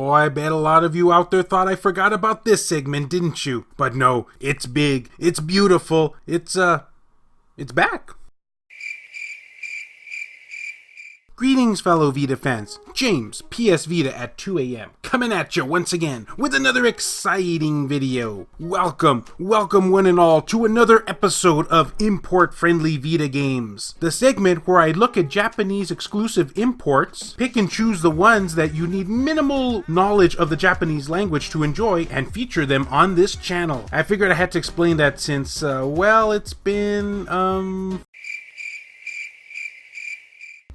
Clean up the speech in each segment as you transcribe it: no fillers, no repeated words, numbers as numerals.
Oh, I bet a lot of you out there thought I forgot about this segment, didn't you? But no, it's big, it's beautiful, it's back. Greetings, fellow Vita fans. James, PS Vita at 2 a.m. coming at you once again with another exciting video. Welcome one and all to another episode of Import-Friendly Vita Games, the segment where I look at Japanese exclusive imports, pick and choose the ones that you need minimal knowledge of the Japanese language to enjoy, and feature them on this channel. I figured I had to explain that since, well, it's been,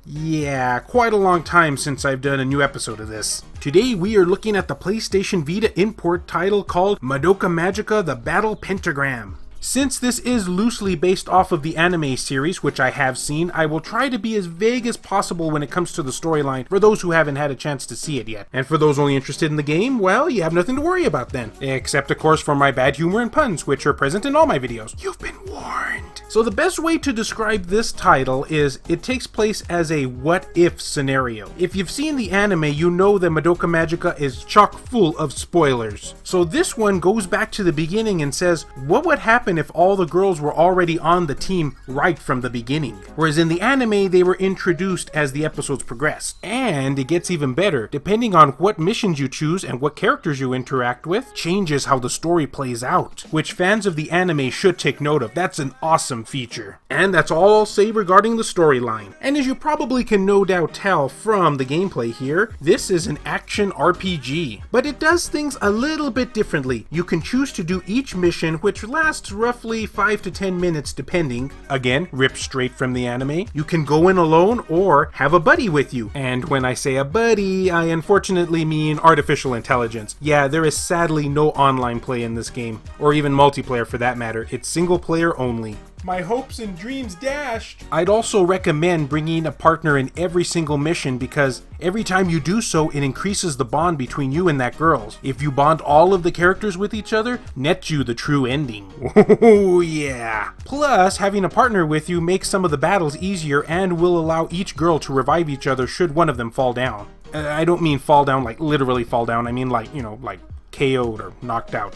yeah, quite a long time since I've done a new episode of this. Today we are looking at the PlayStation Vita import title called Madoka Magica: The Battle Pentagram. Since this is loosely based off of the anime series, which I have seen, I will try to be as vague as possible when it comes to the storyline for those who haven't had a chance to see it yet. And for those only interested in the game, well, you have nothing to worry about then. Except of course for my bad humor and puns, which are present in all my videos. You've been warned. So the best way to describe this title is it takes place as a what-if scenario. If you've seen the anime, you know that Madoka Magica is chock full of spoilers. So this one goes back to the beginning and says, what would happen if all the girls were already on the team right from the beginning? Whereas in the anime, they were introduced as the episodes progressed. And it gets even better. Depending on what missions you choose and what characters you interact with, changes how the story plays out, which fans of the anime should take note of. That's an awesome feature. And that's all I'll say regarding the storyline. And as you probably can no doubt tell from the gameplay here, this is an action RPG. But it does things a little bit differently. You can choose to do each mission, which lasts roughly 5 to 10 minutes depending. Again, ripped straight from the anime. You can go in alone or have a buddy with you. And when I say a buddy, I unfortunately mean artificial intelligence. Yeah, there is sadly no online play in this game, or even multiplayer for that matter. It's single player only. My hopes and dreams dashed. I'd also recommend bringing a partner in every single mission because every time you do so, it increases the bond between you and that girl. If you bond all of the characters with each other, nets you the true ending. Oh yeah. Plus, having a partner with you makes some of the battles easier and will allow each girl to revive each other should one of them fall down. I don't mean fall down like literally fall down, I mean like, you know, like KO'd or knocked out.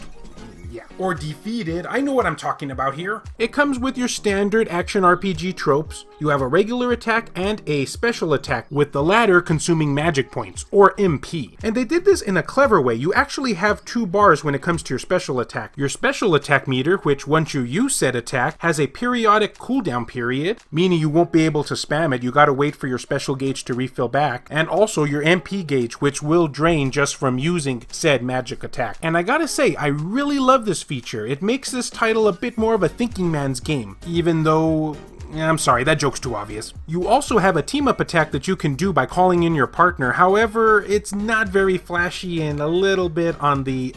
Yeah. Or defeated, I know what I'm talking about here. It comes with your standard action RPG tropes. You have a regular attack and a special attack, with the latter consuming magic points, or MP. And they did this in a clever way. You actually have 2 bars when it comes to your special attack. Your special attack meter, which once you use said attack, has a periodic cooldown period, meaning you won't be able to spam it. You gotta wait for your special gauge to refill back. And also your MP gauge, which will drain just from using said magic attack. And I gotta say, I really love this feature. It makes this title a bit more of a thinking man's game, even though... I'm sorry, that joke's too obvious. You also have a team-up attack that you can do by calling in your partner. However, it's not very flashy and a little bit on the,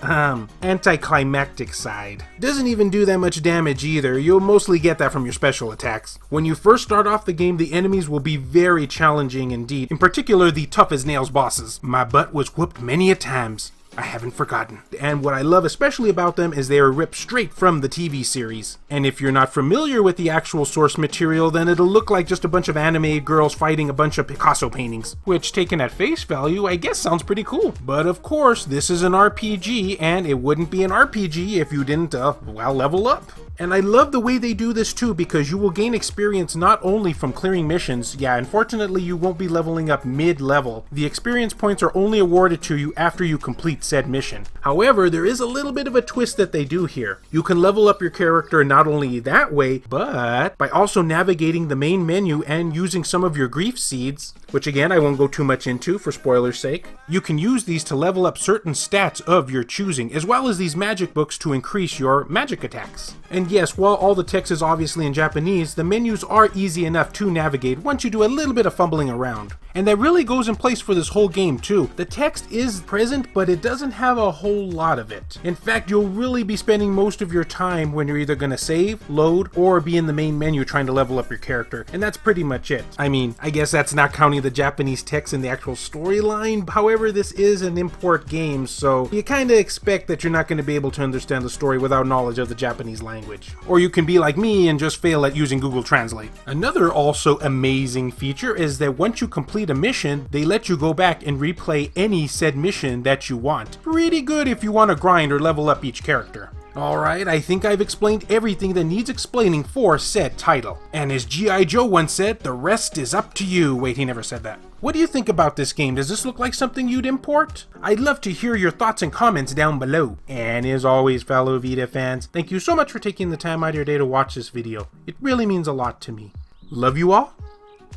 anticlimactic side. Doesn't even do that much damage either. You'll mostly get that from your special attacks. When you first start off the game, the enemies will be very challenging indeed. In particular, the tough-as-nails bosses. My butt was whooped many a times. I haven't forgotten. And what I love especially about them is they are ripped straight from the TV series. And if you're not familiar with the actual source material, then it'll look like just a bunch of anime girls fighting a bunch of Picasso paintings. Which, taken at face value, I guess sounds pretty cool. But of course, this is an RPG, and it wouldn't be an RPG if you didn't, well, level up. And I love the way they do this too, because you will gain experience not only from clearing missions. Yeah, unfortunately you won't be leveling up mid-level. The experience points are only awarded to you after you complete said mission. However, there is a little bit of a twist that they do here. You can level up your character not only that way, but by also navigating the main menu and using some of your grief seeds, which again I won't go too much into for spoiler's sake. You can use these to level up certain stats of your choosing, as well as these magic books to increase your magic attacks. And yes, while all the text is obviously in Japanese, the menus are easy enough to navigate once you do a little bit of fumbling around. And that really goes in place for this whole game too. The text is present, but it doesn't have a whole lot of it. In fact, you'll really be spending most of your time when you're either gonna save, load, or be in the main menu trying to level up your character. And that's pretty much it. I mean, I guess that's not counting the Japanese text in the actual storyline. However, this is an import game, so you kinda expect that you're not gonna be able to understand the story without knowledge of the Japanese language. language. Or you can be like me and just fail at using Google Translate. Another also amazing feature is that once you complete a mission, they let you go back and replay any said mission that you want. Pretty good if you want to grind or level up each character. Alright, I think I've explained everything that needs explaining for said title. And as G.I. Joe once said, the rest is up to you. Wait, he never said that. What do you think about this game? Does this look like something you'd import? I'd love to hear your thoughts and comments down below. And as always, fellow Vita fans, thank you so much for taking the time out of your day to watch this video. It really means a lot to me. Love you all,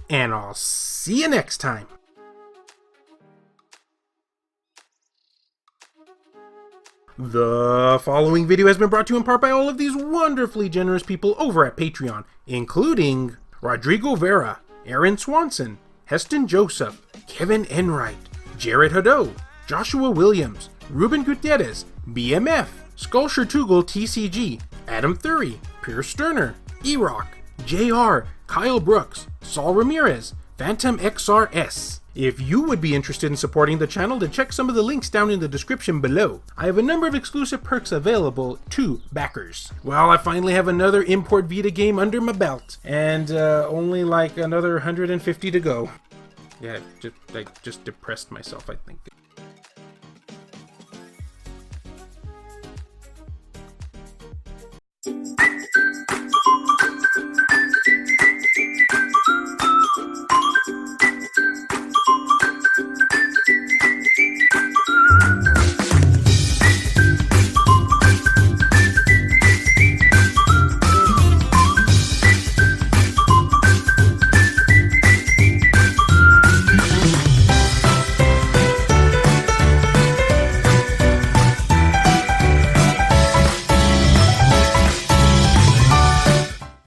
and I'll see you next time. The following video has been brought to you in part by all of these wonderfully generous people over at Patreon, including Rodrigo Vera, Aaron Swanson, Heston Joseph, Kevin Enright, Jared Haddo, Joshua Williams, Ruben Gutierrez, BMF, Sculpture Tugel TCG, Adam Thury, Pierce Sterner, E-Rock, JR, Kyle Brooks, Saul Ramirez, Phantom XRS. If you would be interested in supporting the channel, then check some of the links down in the description below. I have a number of exclusive perks available to backers. Well, I finally have another import Vita game under my belt, and only like another 150 to go. Yeah, I just depressed myself, I think.